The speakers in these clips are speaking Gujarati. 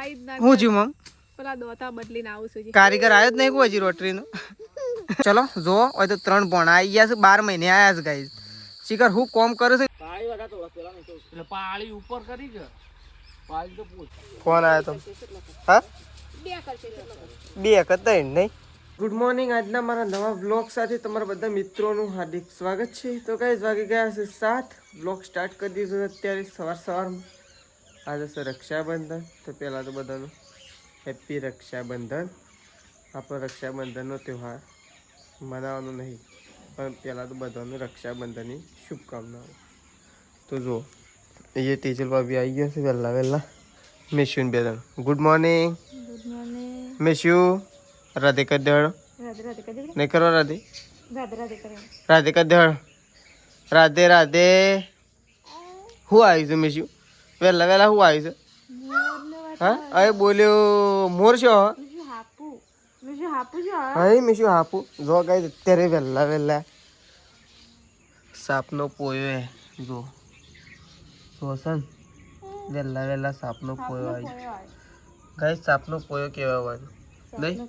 આવી જ ના હું જ્યું મમ પેલા દોતા બદલીને આવું છું કારીગર આવ્યો જ નહીં કોઈ હજી રોટરીનો ચલો જો હવે તો 3 પોણા આવી ગયા છે 12 મહિને આયા છે ગાઈસ શિખર હું કોમ કરે છે પાળી ઉપર કરી કે પાળી તો પૂછ ફોન આવ્યો તો હા બે કરતા નહીં ગુડ મોર્નિંગ આજના મારા નવા વ્લોગ સાથે તમારા બધા મિત્રોનું હાર્દિક સ્વાગત છે તો ગાઈસ વાગી ગયા છે 7 વ્લોગ સ્ટાર્ટ કરી દીધો અત્યારે સવારમાં આજે છે રક્ષાબંધન તો પહેલાં તો બધાનું હેપી રક્ષાબંધન આપણો રક્ષાબંધનનો તહેવાર મનાવવાનો નહીં પણ પહેલાં તો બધાનું રક્ષાબંધનની શુભકામનાઓ તો જુઓ એ તેજલ ભાભી આવી ગયા છે વહેલા મિશ્યુન બે જણ ગુડ મોર્નિંગ મિશ્યુ રાધે કરી દેવાડો નહીં કરો રાધે રાધે કરી દેવાડો રાધે રાધે હું આવી છું મિશ્યુ વહેલા હું આવી છે હા અરે બોલ્યો મોર છો હા મિશ્યુ હાપુ જો ગાય અત્યારે વહેલા સાપનો પોયો હે જો સોસન વહેલા સાપનો પોયો આવી ગાય સાપનો પોયો કેવા હોય નહીં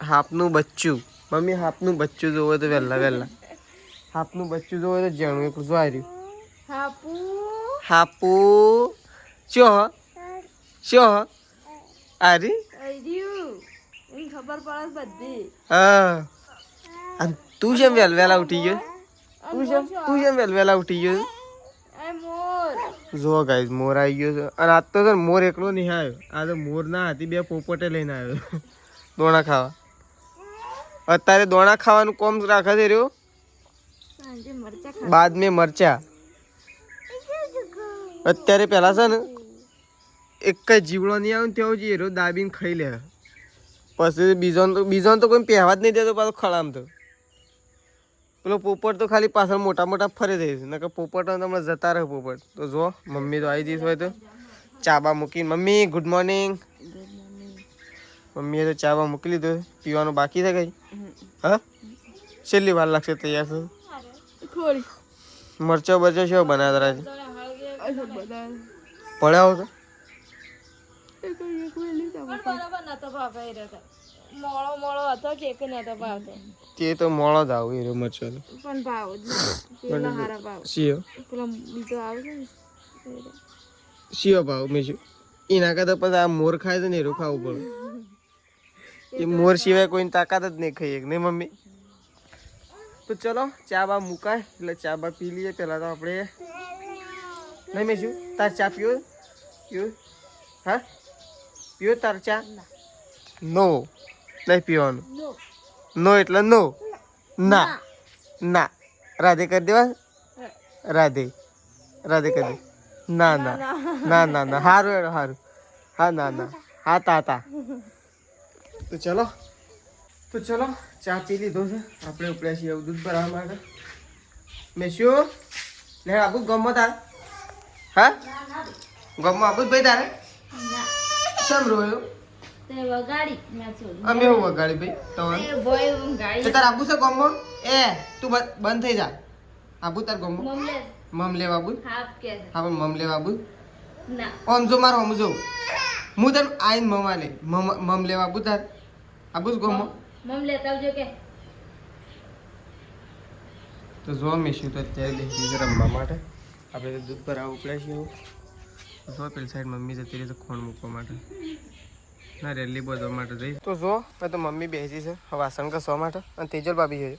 હાપનું બચ્ચું મમ્મી હાપનું બચ્ચું જોવે તો વહેલા હાપનું બચ્ચું જોવે તો જાણવું એક જો આવ્યું હાપુ શો આરી ખબર પડે બધી હા અને તું જેમ વહેલા ઉઠી ગયો તું જેમ વહેલા ઉઠી ગયો જો ગાઈસ મોર આવી ગયો છે અને આજ તો સર મોર એકલો નહીં આવ્યો આ તો મોર ના હતી બે પોપટે લઈને આવ્યો દોણા ખાવા અત્યારે દોણા ખાવાનું કોમ રાખે છે રહ્યો બાદ મેં મરચા અત્યારે પેલા છે ને એક કઈ જીવડો નહીં આવે ને તેવો જ હીરો દાબીને ખાઈ લે પછી બીજો તો કોઈ પહેવા જ નહીં દેતો પાછો ખળામ તો પેલો પોપટ તો ખાલી પાછળ મોટા ફરે જાય છે નકર પોપટ તમને જતા રહે પોપટ તો જો મમ્મી તો આવી જઈશ હોય તો ચાબા મૂકીને મમ્મી ગુડ મોર્નિંગ મમ્મીએ તો ચાબા મૂકી લીધો પીવાનું બાકી છે કઈ હા છેલ્લી વાર લાગશે તૈયાર છે મરચો બરચો શું બનાવ્યા છે પડ્યા હો તો મોળો હતો કે એક નતો ભાવતો તે તો મોળો જ આવું એ મરચો પણ ભાવ જ પેલા હારા ભાવ શિયો પેલા બીજો આવે છે ને શિયો ભાવ મેશું એના કરતા પછી આ મોર ખાય છે ને એરું ખાવું પડે એ મોર સિવાય કોઈની તાકાત જ નહીં ખાઈએ નહીં મમ્મી તો ચલો ચા બા મુકાય એટલે ચા બા પી લઈએ પેલા તો આપણે નહીં મેશું તાર ચા પીવો હા પીવો તાર ચા નો નહીં પીવાનું નો એટલે નો ના રાધે કરી દેવા રાધે કરી દે ના હારું હા ના હા તા તો ચલો ચા પી લીધો છે આપણે ઉપડ્યા છીએ દૂધ ભરાવા માટે મેં શું લે આબુ ગમો તાર હા ગમો આબુ ભાઈ તારે શેમ રોયો અમે હું વગાડી ભાઈ તો તાર આબુ છે ગમો એ તું બંધ થઈ જા આબુ તાર ગમો મમલે બાબુ હા પણ મમલે બાબુ ઓમ જો મારો ઓમ જો હું તાર આઈન મમાલે મમલે બાબુ તાર આબુ જ ગમો તો જો મેશું તો અત્યારે બેસી છે રમવા માટે આપણે તો દૂધ પર આવું ઉપડ્યા છીએ જો પેલી સાઈડ મમ્મી જતી રહી છે ખોણ મૂકવા માટે ના રેલી બધવા માટે જઈ તો જો મેં તો મમ્મી બેસી છે વાસણ ઘસવા માટે અને તેજલ ભાભી છે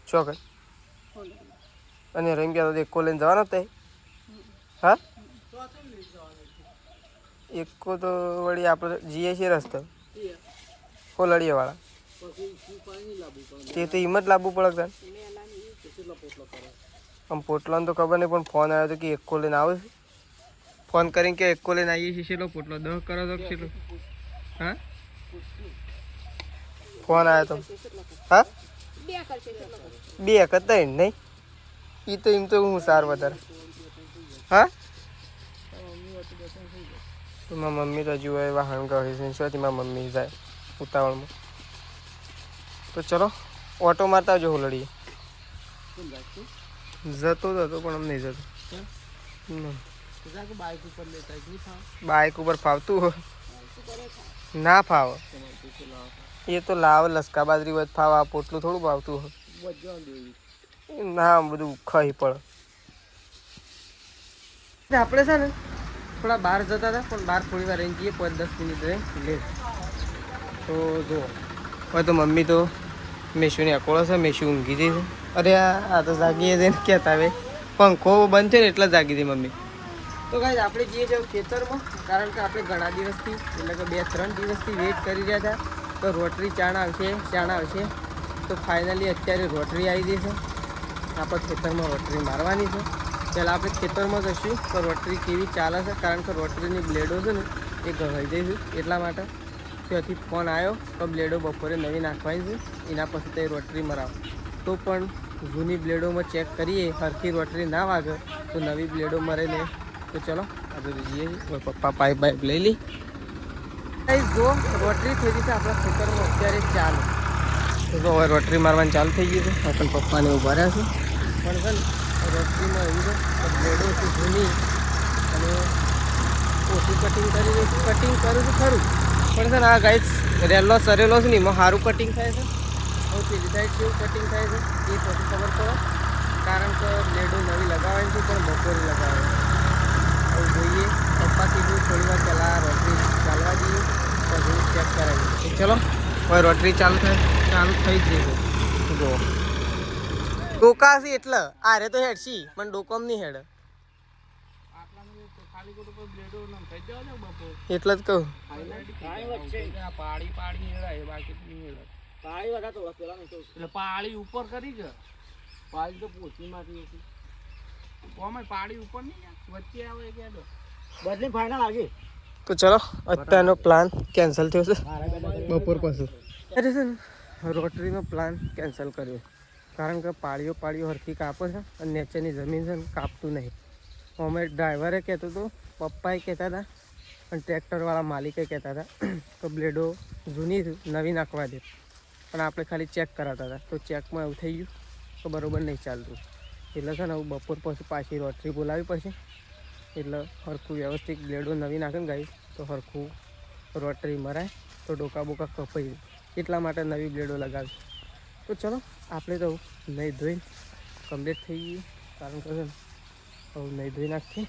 ચોકડ અને રમી ગયા તો એકો લઈને જવાનો તે હા એકો તો વળી આપણે જઈએ છીએ રસ્તે કોલડીએ વાળા તે તો હિંમત લાવવું પડે આમ પોટલાને તો ખબર નહીં પણ ફોન આવ્યો હતો કે એકો લઈને આવે છે ફોન કરીને કે એકો લઈને આવીએ છીએ છેલ્લો પોટલો 10 કરો તો છેલ્લો હા ફોન આવ્યો તો હા બે કરતા નહીં એ તો એમ તો હું સાર વધારે હા તો મારી મમ્મી તો હજુ વાહન કહે છે શોથી મારી મમ્મી જાય ઉતાવળમાં તો ચલો ઓટો મારતા આવજો હોલડીએ જતો પણ આમ નહીં જતો તો જા કે બાઈક ઉપર લેતા નહીં થાવ બાઇક ઉપર ફાવતું હોય ના ફાવ તમારે પીછે લાવો એ તો લાવ લસકા બાજરી વધ ફાવ આ પોટલું થોડું ભાવતું હોય વજન દેવી ના બધું ખાઈ પડે આપણે છે ને થોડા બહાર જતા હતા પણ બહાર થોડી વાર રહીને જઈએ 5-10 મિનિટ રહી લે તો જો હવે તો મમ્મી તો મેશુની અકોળો છે મેશુ ઊંઘી જઈ છે અરે આ તો જાગીએ જઈને કહેતા હવે પંખો બંધ છે ને એટલે જાગી હતી મમ્મી તો ગાઈસ આપણે જઈએ છીએ ખેતરમાં કારણ કે આપણે ઘણા દિવસથી એટલે કે 2-3 દિવસથી વેઇટ કરી રહ્યા હતા તો રોટરી ચાણ આવશે તો ફાઇનલી અત્યારે રોટરી આવી ગઈ છે આપણે ખેતરમાં રોટરી મારવાની છે પહેલાં આપણે ખેતરમાં જઈશું તો રોટરી કેવી ચાલે છે કારણ કે રોટરીની બ્લેડો છે ને એ ઘવાઈ જઈશું એટલા માટે ત્યાંથી ફોન આવ્યો તો બ્લેડો બપોરે નવી નાખવાની છે એના પછી તે રોટરી મરાવો તો પણ જૂની બ્લેડોમાં ચેક કરીએ હરખી રોટરી ના વાગે તો નવી બ્લેડો મરે ને તો ચલો આપણે જઈએ પપ્પા પાઇપ લઈ લી જો રોટરી થઈ ગઈ છે આપણા ખેતરમાં અત્યારે ચાલુ તો જો હવે રોટરી મારવાની ચાલુ થઈ ગઈ છે પણ પપ્પાને ઊભા રહ્યા છે પણ છે ને રોટરીમાં એવું છે કે બ્લેડો છે જૂની અને ઓછું કટિંગ કરી રહી છું કટિંગ કરું છું ખરું પણ છે ને આ ગાઈસ રેલો સરેલો છે ને એમાં સારું કટિંગ થાય છે હવે પેલી સાઈડ કેવું કટિંગ થાય છે એ પછી ખબર પડે કારણ કે બ્લેડો નવી લગાવવાની છે પણ બપોરે લગાવવાની હવે જોઈએ પપ્પા કીધું થોડી વાર પહેલાં રોટરી ચાલવા જઈએ પછી ચેક કરાવીએ ચલો હવે રોટરી ચાલુ થઈ જ જશે જો ડોકા છે એટલે આ રે તો હેડ છી પણ ડોકોમ નહીં હેડ ખાલી કોટ ઉપર બ્લેડો નામ થઈ જાવ ને બપોર એટલે જ કહું પાડી હેડાય બાકી નહીં હેડાય પાડી વગા તો પેલા નહીં એટલે પાડી ઉપર કરી કે પાડી તો પોચી માંથી હતી ઓમાં પાડી ઉપર નહીં વચ્ચે આવે કે બદલી ફાઇનલ આવી તો ચલો અત્યારનો પ્લાન કેન્સલ થયો છે બપોર પછી અરે છે ને રોટરીનો પ્લાન કેન્સલ કર્યો કારણ કે પાળીઓ હરખી કાપે છે અને નીચેની જમીન છે ને કાપતું નહીં અમે ડ્રાઈવરે કહેતો હતો પપ્પાએ કહેતા હતા અને ટ્રેક્ટરવાળા માલિકે કહેતા હતા કે બ્લેડો જૂની નવી નાખવા દે પણ આપણે ખાલી ચેક કરાતા હતા તો ચેકમાં એવું થઈ ગયું તો બરાબર નહીં ચાલતું એટલે છે ને બપોર પછી પાછી રોટરી બોલાવી પછી એટલે હરખું વ્યવસ્થિત બ્લેડો નવી નાખે ને ગાઈ તો હરખું રોટરી મરાય તો ડોકા બોકા કપાઈ જાય એટલા માટે નવી બ્લેડો લગાવી તો ચલો આપણે તો નહીં ધોઈને કમ્પ્લીટ થઈ ગઈ કારણ કે છે ને હવે નહીં ધોઈ નાખીએ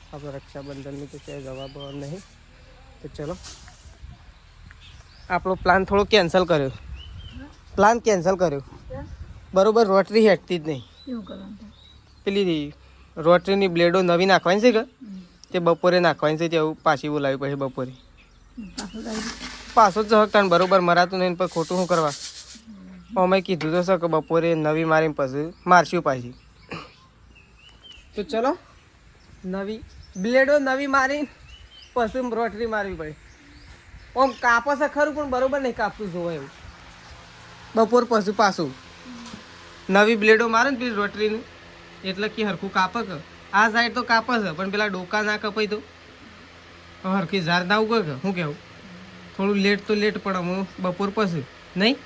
આપણે રક્ષાબંધનની તો ક્યાંય જવાબ નહીં તો ચલો આપણો પ્લાન થોડો કેન્સલ કર્યો બરાબર રોટરી હેઠતી જ નહીં પેલી રોટરીની બ્લેડો નવી નાખવાની છે કે તે બપોરે નાખવાની છે તેવું પાછી બોલાવી પછી બપોરે પાછો જ હકતા બરાબર મરાતું નહીં પણ ખોટું શું કરવા અમે કીધું તો સર કે બપોરે નવી મારીને પછી મારશું પાછી તો ચલો નવી બ્લેડો નવી મારીને પછી રોટરી મારવી પડે આમ કાપે છે ખરું પણ બરાબર નહીં કાપતું જોવા એવું બપોર પછી પાછું નવી બ્લેડો મારે ને પેલી રોટરીનું એટલે કે હરખું કાપે કે આ સાઈડ તો કાપે છે પણ પેલા ડોકા ના કપાઈ તો હરખી ઝાર ના ઉગે કે શું કહેવું થોડું લેટ તો લેટ પડે હું બપોર પછી નહીં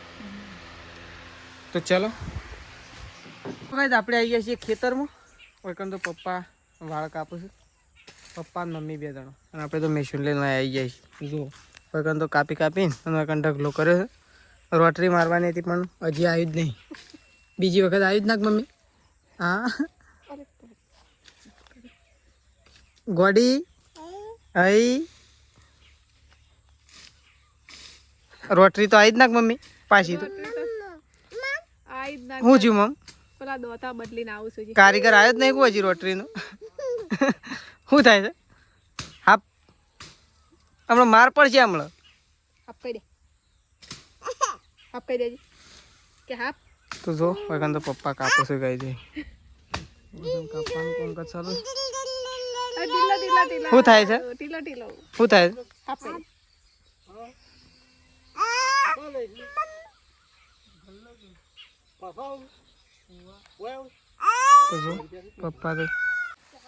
તો ચલો આપણે આવી ગયા છીએ ખેતરમાં ઓઈકન તો પપ્પા વાળ કાપે છે પપ્પા મમ્મી 2 જણા અને આપણે તો મેશીન લઈને આવી ગયા છીએ જુઓ ઓઈકન તો કાપીને અને ઓઈકન ઢગલો કર્યો છે રોટરી મારવાની હતી પણ હજી આવ્યું જ નહીં બીજી વખત આવ્યું જ ના મમ્મી હા ગોડી આઈ રોટરી તો આવી જ નાખ મમ્મી પાછી તો હું છું મમ પેલા દોતા બદલીને આવું છું કારીગર આવ્યો જ નહીં કોઈ હજી રોટરીનો શું થાય છે હા હમણાં માર પડશે હમણાં આપી દેજે કે હા તો જો વગન તો પપ્પા કાપો છે ગઈ છે કાપવાનું કોણ કા ચાલુ શું થાય છે શું થાય છે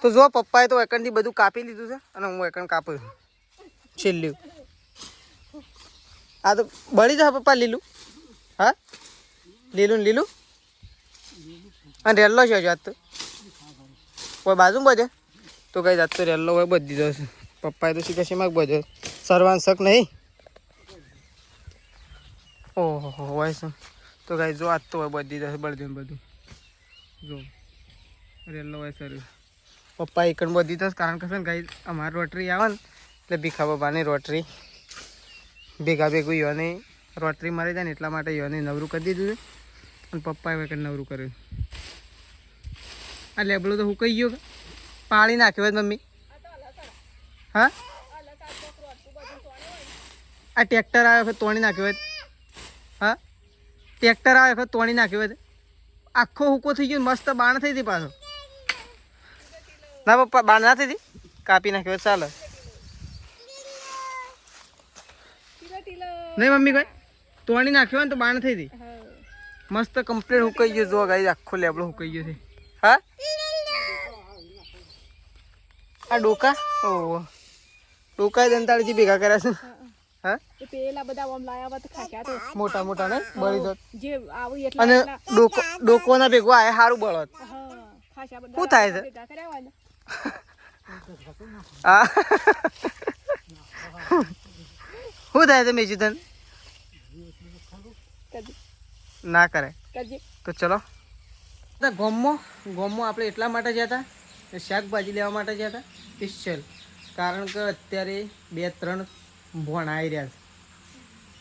તો જો પપ્પાએ તો એકણ થી બધું કાપી લીધું છે અને હું એકણ કાપું છું છેલ્લું આ તો બળી જા પપ્પા લીલું હા લીલું અને રેલો છે આજ તો કોઈ બાજુ બધે તો ગાઈસ આજ તો રેલ્લો હોય બધી દીધો છે. પપ્પાએ તો શીખે છે બધો સર્વાંશ શક નહીં. ઓહો હોય છે. તો ગાઈસ જો આજ તો હોય બધી દીધો છે બળદીને બધું જો રેલ્લો હોય સર. પપ્પા એકણ બધી દીધો કારણ કે છે ને ગાઈસ અમારી રોટરી આવે ને એટલે ભીખા બાબાની રોટરી ભેગા ભેગું યોને રોટરી મારી જાય ને એટલા માટે યોને નવરું કરી દીધું છે. અને પપ્પાએ વખત નવરું કર્યું. આ લેબડું તો હું કહી ગયો પાણી નાખ્યો હોય મમ્મી. હા આ ટ્રેક્ટર આવે વખત તોણી નાખ્યો હોય. હા ટ્રેક્ટર આવે વખત તોણી નાખ્યો હોય આખો હુકો થઈ ગયો મસ્ત બાણ થઈ હતી પાછો. ના પપ્પા બાણ ના થઈ હતી કાપી નાખ્યો ચાલો નહીં મમ્મી કઈ તોણી નાખ્યો હોય ને તો બાણ થઈ હતી મસ્ત કમ્પ્લીટ હુકાઈ ગયો. જો ગાઈ આખો લેબડો હુકાઈ ગયો છે. હા આ ડોકા ઓહો ડોકા દંતાળજી ભેગા કર્યા છે. હા એ પેલા બધા ઓમ લાયા હતા ખાખ્યા તો મોટા મોટા ને બળી દો જે આવી અને એટલા ડોકોના ભેગો આ સારું બળત. ખાસા બધા શું થાય છે ભેગા કર્યા હોય ને હા શું થાય છે મેજુધન કદી ના કરે કદી તો ચલો ગોમમાં આપણે એટલા માટે ગયા હતા શાકભાજી લેવા માટે ગયા હતા સ્પેશિયલ કારણ કે અત્યારે 2-3 ભોણા આવી રહ્યા છે.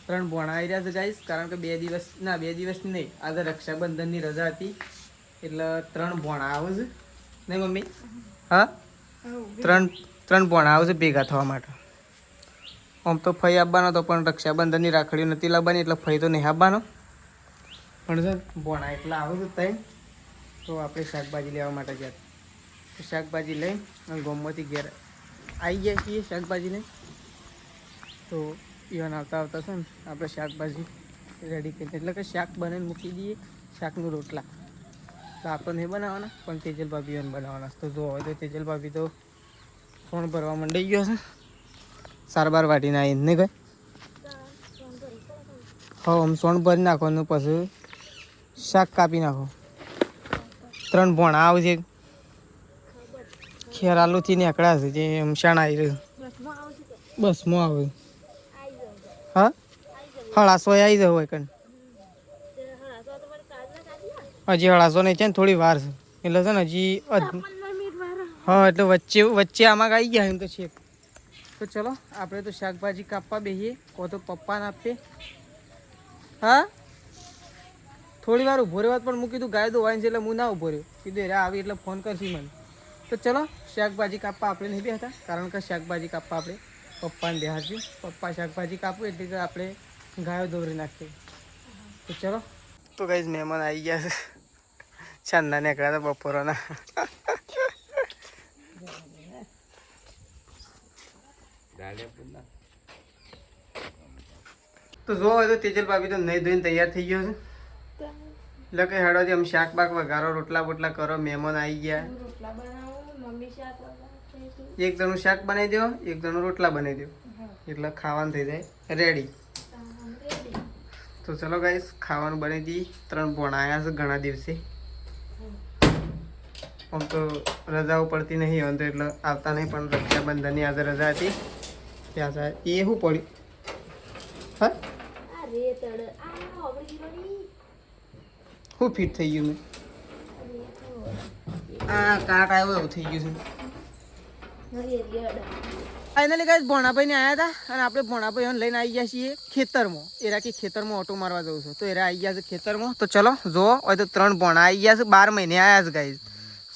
3 ભોણા આવી રહ્યા છે ગાઈસ કારણ કે 2 દિવસ નહીં આજે રક્ષાબંધનની રજા હતી એટલે 3 ભોણા આવે છે નહીં મમ્મી. હા 3 ભોણા આવે છે ભેગા થવા માટે. આમ તો ફઈ આવવાનો હતો પણ રક્ષાબંધનની રાખડીઓ નથી લાવવાની એટલે ફઈ તો નહીં આવવાનો પણ સર ભોણા એટલા આવે છે તઈ તો આપણે શાકભાજી લેવા માટે ગયા શાકભાજી લઈ અને ગોમમાંથી ઘેર આવી ગયા છીએ શાકભાજી લઈ. તો ઈવન આવતા આવતા છે ને આપણે શાકભાજી રેડી કરી એટલે કે શાક બનાવીને મૂકી દઈએ શાકનું રોટલા તો આપણે નહીં બનાવવાના પણ તેજલ ભાભી ઈવન બનાવવાના. તો જો હોય તો તેજલ ભાભી તો સોણ ભરવા માંડી ગયો છે સારબાર વાટીને આવીને નહીં ગઈ. હા આમ સોણ ભરી નાખવાનું પછી શાક કાપી નાખો. 3 ભોણા આવશે ખેરાલુથી નીકળ્યા છે જે શાણ આવી રહ્યું બસમાં આવે. હા હળાસો આવી જાય હોય કણ હજી હળાસો નહીં છે ને થોડી વાર છે એટલે છે ને હજી હા એટલે વચ્ચે આમાં આવી ગયા એમ તો છે. તો ચલો આપણે તો શાકભાજી કાપવા બેસીએ કો તો પપ્પાને આપીએ. હા થોડી વાર ઉભો રહેવા પણ મૂકી તું ગાય દોવાય છે એટલે હું ના ઉભો રહ્યો કીધું રે આવી એટલે ફોન કરશી મને. તો ચલો શાકભાજી કાપવા આપણે નહીં બેસતા કારણ કે શાકભાજી કાપવા આપણે પપ્પાને બેહાડશું. પપ્પા શાકભાજી કાપવું એટલે કે આપણે ગાયો દોરી નાખીએ. તો ચલો તો ગાઈસ મહેમાન આવી ગયા છે છાનના નીકળ્યા હતા બપોરના. તો જો હોય તો તેજલ ભાભી તો નહીં ધોઈને તૈયાર થઈ ગયો છે એટલે કે હેડો આમ શાક બાક વઘારો રોટલા બોટલા કરો મહેમાન આવી ગયા. એક જણનું શાક બનાવી દો એક જણનું રોટલા બનાવી દો એટલે ખાવાનું થઈ જાય રેડી. તો ચલો ગાઈસ ખાવાનું બનાવી દઈએ. 3 ભોણા આવ્યા છે ઘણા દિવસે આમ તો રજાઓ પડતી નહીં આમ તો એટલે આવતા નહીં પણ રક્ષાબંધનની આજે રજા હતી ત્યાં એ શું પડ્યું. હા શું ફિટ થઈ ગયું મેં આ કાટ આવ્યો એવું થઈ ગયું છે. ફાઇનલી ગાઈસ ભોણાભાઈ ને આવ્યા હતા અને આપણે ભોણાભાઈ લઈને આવી ગયા છીએ ખેતરમાં. એરા કે ખેતરમાં ઓટો મારવા જવું છે તો એરા આવી ગયા છે ખેતરમાં. તો ચલો જો હોય તો 3 ભોણા આવી ગયા છે 12 મહિને આવ્યા છે ગાઈસ.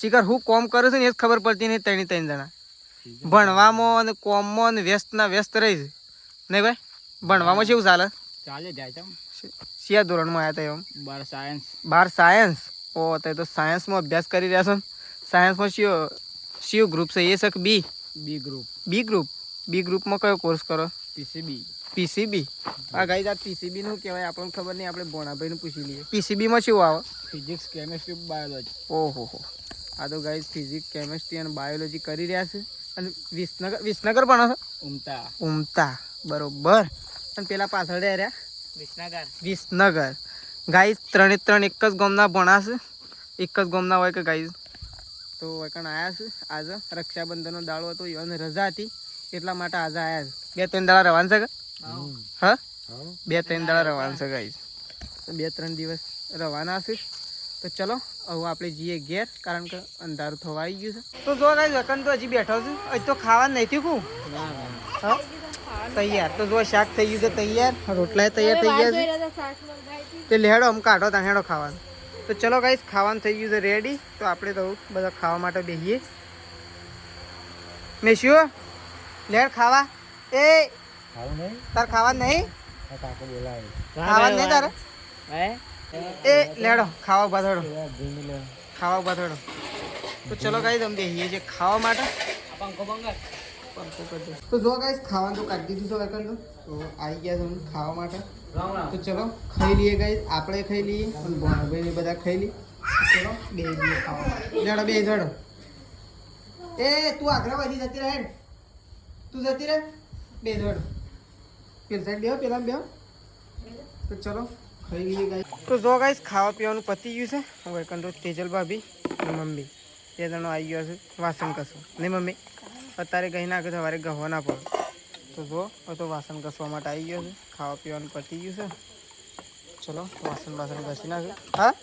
શિખર હું કોમ કરું છું ને એ જ ખબર પડતી નહીં. 3 જણા ભણવામાં અને કોમમાં અને વ્યસ્ત રહી છે નહીં ભાઈ. ભણવામાં કેવું ચાલે જાય છે સિયા ધોરણમાં આવ્યા હતા એમ 12 સાયન્સ. ઓ તો સાયન્સમાં અભ્યાસ કરી રહ્યા છો. સાયન્સમાં શિવ ગ્રુપ છે એ શક બી ગ્રુપમાં કયો કોર્સ કરો પીસીબી. આ ગાઈસ આ પીસીબી નું કહેવાય આપણને ખબર નહીં આપણે ભોણાભાઈ નું પૂછી લઈએ. પીસીબી માં શું આવે ફિઝિક્સ કેમેસ્ટ્રી બાયોલોજી. ઓહો આ તો ગાઈસ ફિઝિક્સ કેમેસ્ટ્રી અને બાયોલોજી કરી રહ્યા છે અને વિસનગર ભણો છો. ઉમતા બરોબર. અને પેલા પાછળ રહ્યા વિસનગર. ગાઈસ 3 એક જ ગામના ભણાશે એક જ ગામના હોય કે ગાઈસ તો વકણ આવ્યા છે આજે રક્ષાબંધનનો દાડો હતો અને રજા હતી એટલા માટે આજે આવ્યા છે 2-3 દાડા રવાન છે હા 2-3 દાડા રવાન છે ગાઈસ તો 2-3 દિવસ રવાના છે તો ચલો હવે આપણે જઈએ ઘેર કારણ કે અંધારું થવા આવી ગયું છે તો જો ગાઈસ વકણ તો હજી બેઠો છું હજી તો ખાવા નહીં થયું હા તૈયાર તો જો શાક થઈ ગયું છે તૈયાર રોટલા તૈયાર થઈ ગયા છે તે લેડો આમ કાઢો ત્યાં હેડો ખાવાનું તો ચલો ગાઈસ ખાવાનું થઈ ગયું છે રેડી તો આપણે તો બધા ખાવા માટે બેસીએ મેશ્યો લેડ ખાવા એ તાર ખાવા નહીં ખાવા નહીં તારે એ લેડો ખાવા બાધડો ખાવા બાધડો તો ચલો ગાઈસ અમે બેસીએ છીએ ખાવા માટે તો જો ગાઈસ ખાવાનું તો કાઢી દીધું છે વકન તો આવી ગયા છે ખાવા માટે તો ચલો ખાઈ લઈએ ગાઈસ આપણે ખાઈ લઈએ અને ભાઈ બધા ખાઈ લઈએ ચલો બે ખાવા લેડો બે જડો એ તું આગળ વધી જતી રહે તું જતી રહે બે જડો પેલી સાઈડ બેહો પેલા બેહો તો ચલો ખાઈ લઈએ ગાઈસ તો જો ગાઈસ ખાવા પીવાનું પતી ગયું છે હવે કંદો તેજલ ભાભી અને મમ્મી એ જણો આવી ગયો છે વાસણ કસવા નહીં મમ્મી અત્યારે કહી નાખે સવારે ગહવા ના પડે તો જો તો વાસણ ઘસવા માટે આવી ગયો છે ખાવા પીવાનું પતી ગયું છે ચલો વાસણ ઘસી નાખે હા